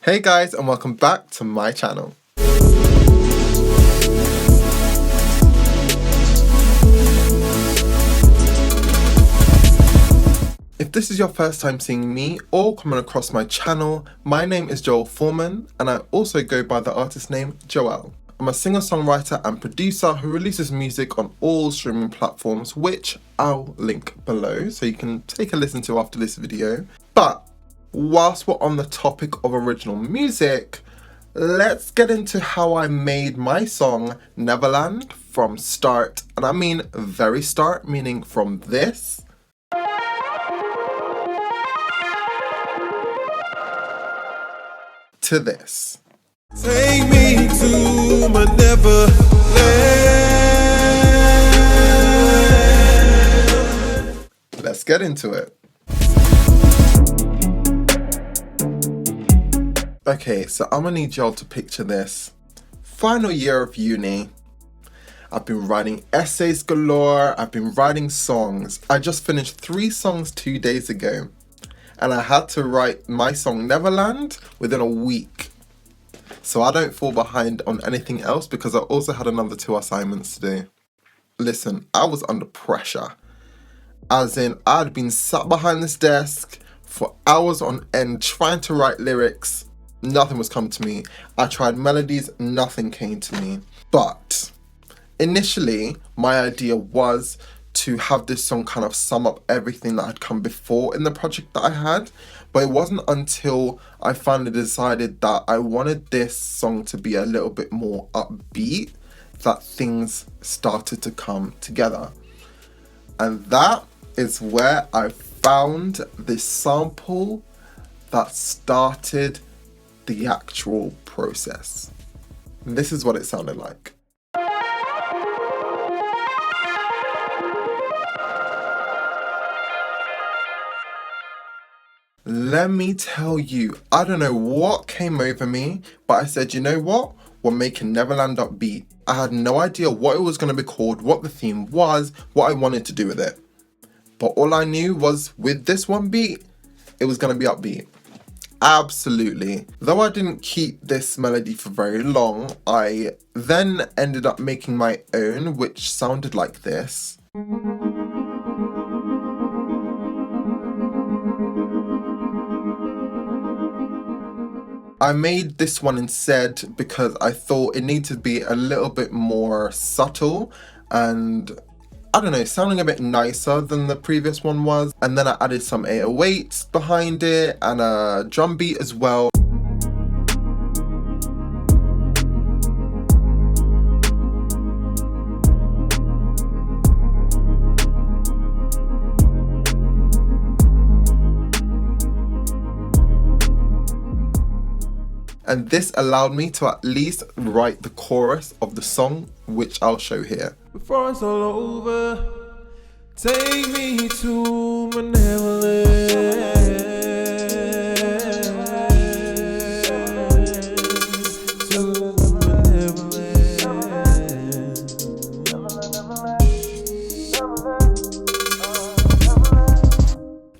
Hey guys, and welcome back to my channel. If this is your first time seeing me or coming across my channel, my name is Joel Foreman and I also go by the artist name Joel. I'm a singer-songwriter and producer who releases music on all streaming platforms, which I'll link below so you can take a listen to after this video. But whilst we're on the topic of original music, let's get into how I made my song Neverland from start, and I mean very start, meaning from this to this. Take me to my Neverland. Let's get into it. Okay, so I'm gonna need y'all to picture this. Final year of uni. I've been writing essays galore, I've been writing songs. I just finished 3 songs 2 days ago. And I had to write my song Neverland within a week. So I don't fall behind on anything else because I also had another 2 assignments to do. Listen, I was under pressure. As in, I'd been sat behind this desk for hours on end trying to write lyrics. Nothing was coming to me. I tried melodies, nothing came to me. But initially, my idea was to have this song kind of sum up everything that had come before in the project that I had. But it wasn't until I finally decided that I wanted this song to be a little bit more upbeat that things started to come together. And that is where I found this sample that started the actual process. And this is what it sounded like. Let me tell you, I don't know what came over me, but I said, you know what? We're making Neverland upbeat. I had no idea what it was going to be called, what the theme was, what I wanted to do with it. But all I knew was with this one beat, it was going to be upbeat. Absolutely. Though I didn't keep this melody for very long, I then ended up making my own, which sounded like this. I made this one instead because I thought it needed to be a little bit more subtle and, I don't know, sounding a bit nicer than the previous one was. And then I added some 808s behind it and a drum beat as well. And this allowed me to at least write the chorus of the song, which I'll show here. Before it's all over, take me to my Neverland. To my Neverland.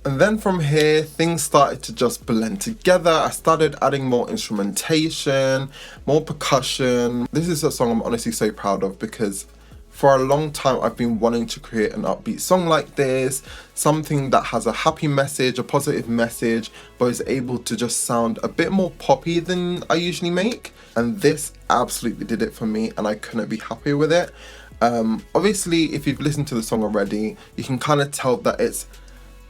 And then from here, things started to just blend together. I started adding more instrumentation, more percussion. This is a song I'm honestly so proud of because for a long time I've been wanting to create an upbeat song like this, something that has a happy message, a positive message, but is able to just sound a bit more poppy than I usually make. And this absolutely did it for me and I couldn't be happier with it. Obviously, if you've listened to the song already, you can kind of tell that it's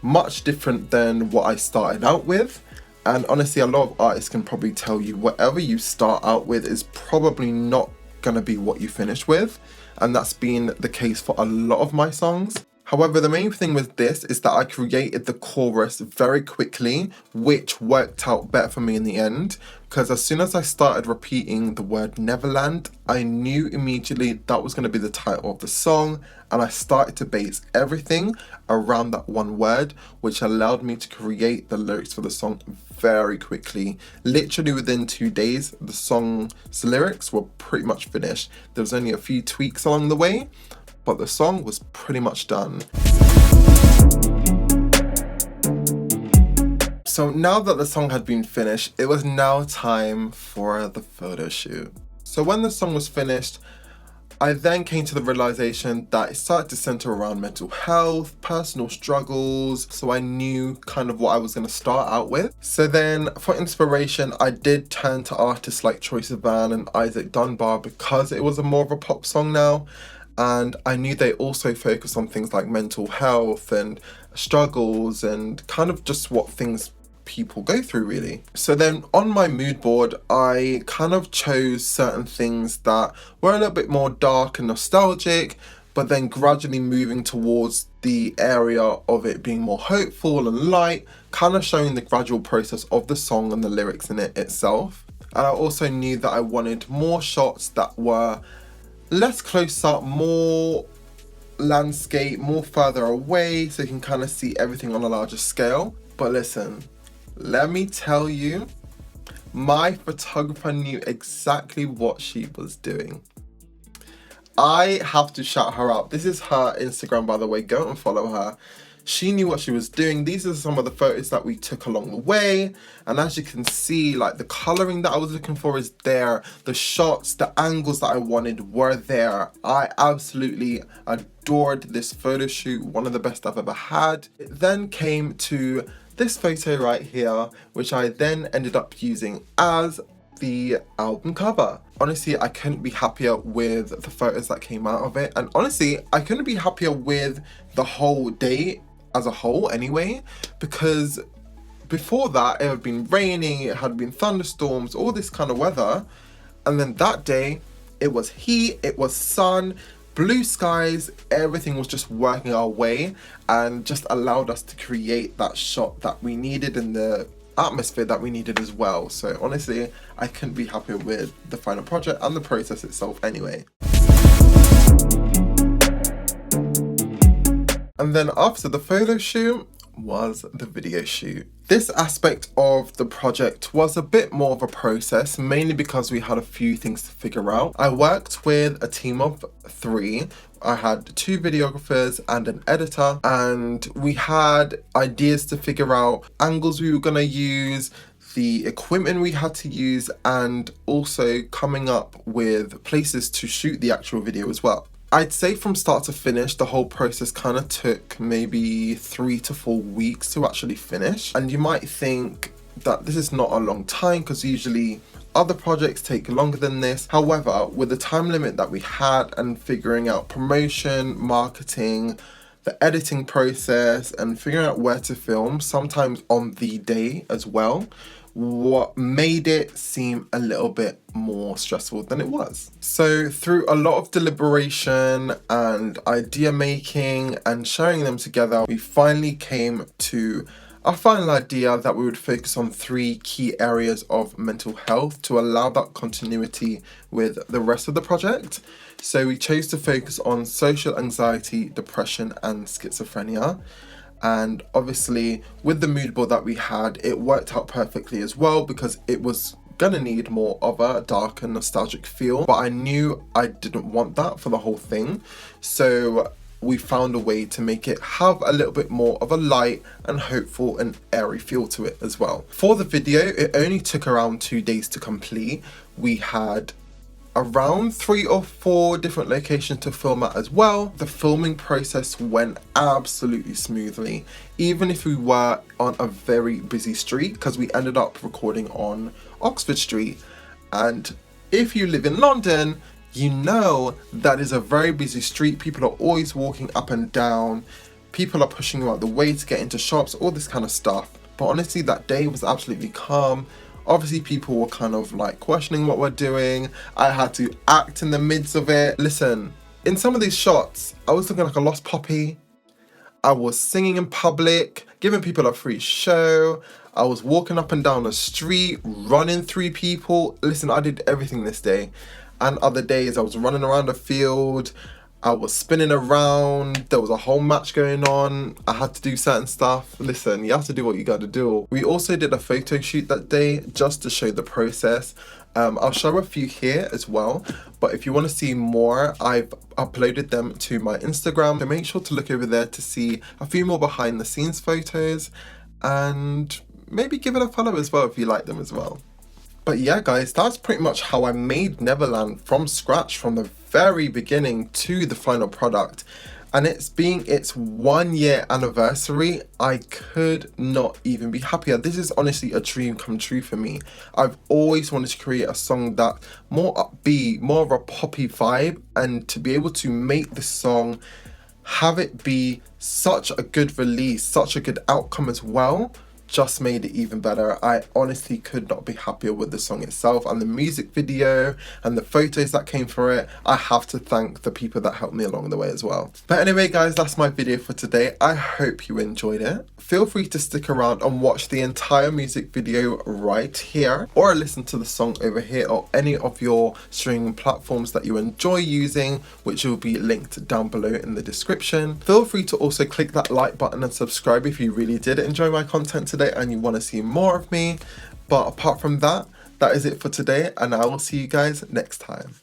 much different than what I started out with. And honestly, a lot of artists can probably tell you whatever you start out with is probably not gonna be what you finish with. And that's been the case for a lot of my songs. However, the main thing with this is that I created the chorus very quickly, which worked out better for me in the end. Because as soon as I started repeating the word Neverland, I knew immediately that was going to be the title of the song. And I started to base everything around that one word, which allowed me to create the lyrics for the song very quickly. Literally within 2 days, the song's lyrics were pretty much finished. There was only a few tweaks along the way, but the song was pretty much done. So now that the song had been finished, it was now time for the photo shoot. So when the song was finished, I then came to the realization that it started to center around mental health, personal struggles, so I knew kind of what I was going to start out with. So then for inspiration, I did turn to artists like Troye Sivan and Isaac Dunbar because it was a more of a pop song now. And I knew they also focus on things like mental health and struggles and kind of just what things people go through really. So then on my mood board, I kind of chose certain things that were a little bit more dark and nostalgic, but then gradually moving towards the area of it being more hopeful and light, kind of showing the gradual process of the song and the lyrics in it itself. And I also knew that I wanted more shots that were less close up, more landscape, more further away, so you can kind of see everything on a larger scale. But listen, let me tell you, my photographer knew exactly what she was doing. I have to shout her out. This is her Instagram, by the way. Go and follow her. She knew what she was doing. These are some of the photos that we took along the way. And as you can see, like the coloring that I was looking for is there. The shots, the angles that I wanted were there. I absolutely adored this photo shoot. One of the best I've ever had. It then came to this photo right here, which I then ended up using as the album cover. Honestly, I couldn't be happier with the photos that came out of it. And honestly, I couldn't be happier with the whole day as a whole anyway, because before that, it had been raining, it had been thunderstorms, all this kind of weather. And then that day, it was heat, it was sun, blue skies, everything was just working our way and just allowed us to create that shot that we needed and the atmosphere that we needed as well. So honestly, I couldn't be happier with the final project and the process itself anyway. And then after the photo shoot was the video shoot. This aspect of the project was a bit more of a process, mainly because we had a few things to figure out. I worked with a team of 3. I had 2 videographers and an editor, and we had ideas to figure out angles we were gonna use, the equipment we had to use, and also coming up with places to shoot the actual video as well. I'd say from start to finish, the whole process kind of took maybe 3 to 4 weeks to actually finish. And you might think that this is not a long time because usually other projects take longer than this. However, with the time limit that we had and figuring out promotion, marketing, the editing process and figuring out where to film, sometimes on the day as well, what made it seem a little bit more stressful than it was. So through a lot of deliberation and idea making and sharing them together, we finally came to a final idea that we would focus on 3 key areas of mental health to allow that continuity with the rest of the project. So we chose to focus on social anxiety, depression, and schizophrenia. And obviously with the mood board that we had, it worked out perfectly as well because it was gonna need more of a dark and nostalgic feel, but I knew I didn't want that for the whole thing. So we found a way to make it have a little bit more of a light and hopeful and airy feel to it as well. For the video, it only took around 2 days to complete. We had around 3 or 4 different locations to film at as well. The filming process went absolutely smoothly, even if we were on a very busy street, because we ended up recording on Oxford Street. And if you live in London, you know that is a very busy street. People are always walking up and down. People are pushing you out the way to get into shops, all this kind of stuff. But honestly, that day was absolutely calm. Obviously, people were kind of like questioning what we're doing. I had to act in the midst of it. Listen, in some of these shots, I was looking like a lost puppy. I was singing in public, giving people a free show. I was walking up and down the street, running through people. Listen, I did everything this day. And other days, I was running around the field. I was spinning around, there was a whole match going on, I had to do certain stuff. Listen, you have to do what you gotta do. We also did a photo shoot that day just to show the process. I'll show a few here as well, but if you want to see more, I've uploaded them to my Instagram, so make sure to look over there to see a few more behind the scenes photos and maybe give it a follow as well if you like them as well. But yeah guys, that's pretty much how I made Neverland from scratch, from the very beginning to the final product. And it's being its 1 year anniversary, I could not even be happier. This is honestly a dream come true for me. I've always wanted to create a song that more upbeat, more of a poppy vibe, and to be able to make the song, have it be such a good release, such a good outcome as well, just made it even better. I honestly could not be happier with the song itself and the music video and the photos that came for it. I have to thank the people that helped me along the way as well. But anyway guys, that's my video for today. I hope you enjoyed it. Feel free to stick around and watch the entire music video right here, or listen to the song over here, or any of your streaming platforms that you enjoy using, which will be linked down below in the description. Feel free to also click that like button and subscribe if you really did enjoy my content today and you want to see more of me. But apart from that, that is it for today, and I will see you guys next time.